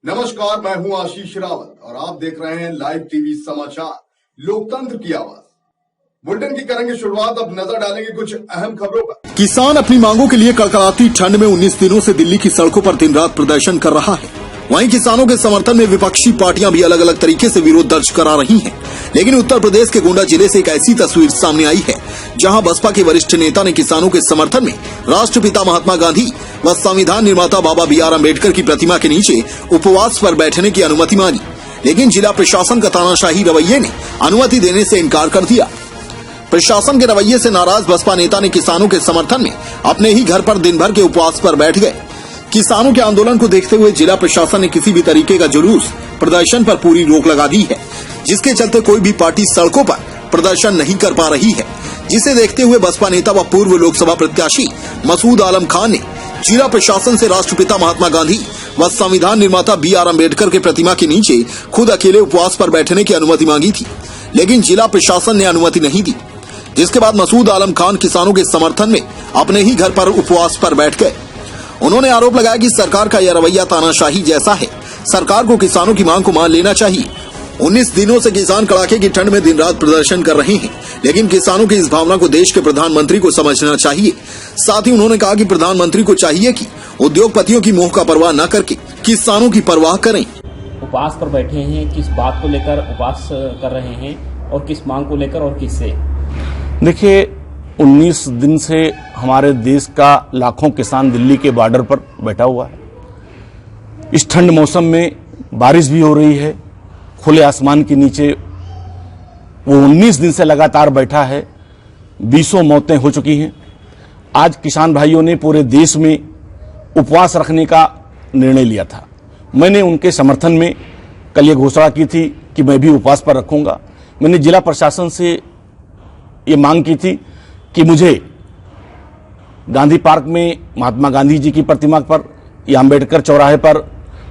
नमस्कार, मैं हूं आशीष रावत और आप देख रहे हैं लाइव टीवी समाचार लोकतंत्र की आवाज। बुलेटिन की करेंगे शुरुआत। अब नजर डालेंगे कुछ अहम खबरों पर। किसान अपनी मांगों के लिए कड़कड़ाती ठंड में 19 दिनों से दिल्ली की सड़कों पर दिन रात प्रदर्शन कर रहा है। वहीं किसानों के समर्थन में विपक्षी पार्टियां भी अलग अलग तरीके से विरोध दर्ज करा रही हैं। लेकिन उत्तर प्रदेश के गोंडा जिले से एक ऐसी तस्वीर सामने आई है जहां बसपा के वरिष्ठ नेता ने किसानों के समर्थन में राष्ट्रपिता महात्मा गांधी व संविधान निर्माता बाबा BR अम्बेडकर की प्रतिमा के नीचे उपवास पर बैठने की अनुमति मांगी। लेकिन जिला प्रशासन का तानाशाही रवैये ने अनुमति देने से इनकार कर दिया। प्रशासन के रवैये से नाराज बसपा नेता ने किसानों के समर्थन में अपने ही घर पर दिन भर के उपवास पर बैठ गए। किसानों के आंदोलन को देखते हुए जिला प्रशासन ने किसी भी तरीके का जुलूस प्रदर्शन पर पूरी रोक लगा दी है, जिसके चलते कोई भी पार्टी सड़कों पर प्रदर्शन नहीं कर पा रही है। जिसे देखते हुए बसपा नेता व पूर्व लोकसभा प्रत्याशी मसूद आलम खान ने जिला प्रशासन से राष्ट्रपिता महात्मा गांधी व संविधान निर्माता BR अम्बेडकर के प्रतिमा के नीचे खुद अकेले उपवास पर बैठने की अनुमति मांगी थी, लेकिन जिला प्रशासन ने अनुमति नहीं दी। जिसके बाद मसूद आलम खान किसानों के समर्थन में अपने ही घर पर उपवास पर बैठ गए। उन्होंने आरोप लगाया कि सरकार का यह रवैया तानाशाही जैसा है। सरकार को किसानों की मांग को मान लेना चाहिए। 19 दिनों से किसान कड़ाके की ठंड में दिन रात प्रदर्शन कर रहे हैं, लेकिन किसानों की इस भावना को देश के प्रधानमंत्री को समझना चाहिए। साथ ही उन्होंने कहा कि प्रधानमंत्री को चाहिए कि उद्योगपतियों की मोह का परवाह न करके किसानों की परवाह करें। उपवास पर बैठे हैं, किस बात को लेकर उपवास कर रहे हैं और किस मांग को लेकर और किससे? देखिए, 19 दिन से हमारे देश का लाखों किसान दिल्ली के बॉर्डर पर बैठा हुआ है। इस ठंड मौसम में बारिश भी हो रही है, खुले आसमान के नीचे वो 19 दिन से लगातार बैठा है। 20 मौतें हो चुकी हैं। आज किसान भाइयों ने पूरे देश में उपवास रखने का निर्णय लिया था। मैंने उनके समर्थन में कल ये घोषणा की थी कि मैं भी उपवास पर रखूंगा। मैंने जिला प्रशासन से ये मांग की थी कि मुझे गांधी पार्क में महात्मा गांधी जी की प्रतिमा पर या अम्बेडकर चौराहे पर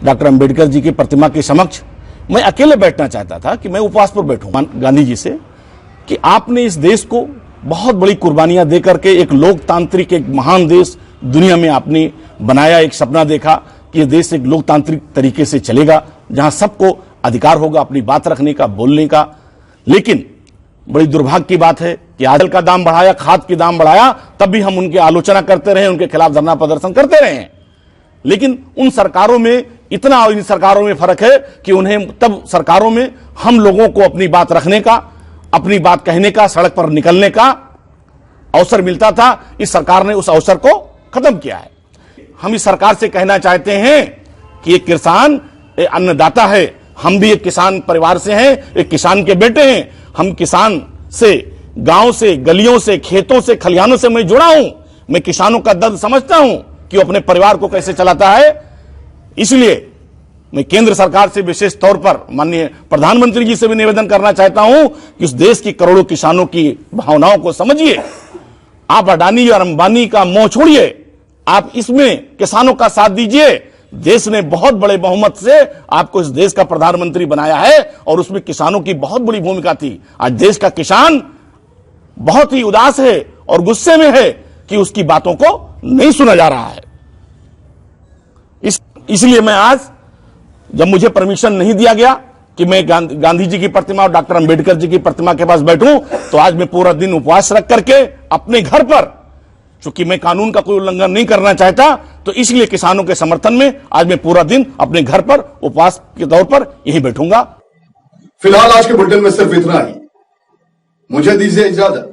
डॉक्टर अम्बेडकर जी की प्रतिमा के समक्ष मैं अकेले बैठना चाहता था कि मैं उपवास पर बैठूं गांधी जी से कि आपने इस देश को बहुत बड़ी कुर्बानियां दे करके एक लोकतांत्रिक, एक महान देश दुनिया में आपने बनाया। एक सपना देखा कि यह देश एक लोकतांत्रिक तरीके से चलेगा, जहां सबको अधिकार होगा अपनी बात रखने का, बोलने का। लेकिन बड़ी दुर्भाग्य की बात है कि आजकल का दाम बढ़ाया, खाद के दाम बढ़ाया, तब भी हम उनकी आलोचना करते रहे, उनके खिलाफ धरना प्रदर्शन करते रहे हैं। लेकिन उन सरकारों में इतना और इन सरकारों में फर्क है कि उन्हें तब सरकारों में हम लोगों को अपनी बात रखने का, अपनी बात कहने का, सड़क पर निकलने का अवसर मिलता था। इस सरकार ने उस अवसर को खत्म किया है। हम इस सरकार से कहना चाहते हैं कि एक किसान एक अन्नदाता है। हम भी एक किसान परिवार से हैं, एक किसान के बेटे हैं। हम किसान से, गांव से, गलियों से, खेतों से, खलिहानों से मैं जुड़ा हूं। मैं किसानों का दर्द समझता हूं कि वो अपने परिवार को कैसे चलाता है। इसलिए मैं केंद्र सरकार से विशेष तौर पर माननीय प्रधानमंत्री जी से भी निवेदन करना चाहता हूं कि इस देश की करोड़ों किसानों की भावनाओं को समझिए। आप अडानी और अंबानी का मोह छोड़िए, आप इसमें किसानों का साथ दीजिए। देश ने बहुत बड़े बहुमत से आपको इस देश का प्रधानमंत्री बनाया है और उसमें किसानों की बहुत बड़ी भूमिका थी। आज देश का किसान बहुत ही उदास है और गुस्से में है कि उसकी बातों को नहीं सुना जा रहा है। इसलिए मैं आज, जब मुझे परमिशन नहीं दिया गया कि मैं गांधी जी की प्रतिमा और डॉक्टर अम्बेडकर जी की प्रतिमा के पास बैठूं, तो आज मैं पूरा दिन उपवास रख करके अपने घर पर, चूंकि मैं कानून का कोई उल्लंघन नहीं करना चाहता, तो इसलिए किसानों के समर्थन में आज मैं पूरा दिन अपने घर पर उपवास के तौर पर यहीं बैठूंगा। फिलहाल आज के बुलेटिन में सिर्फ इतना ही। मुझे दीजिए इजाजत।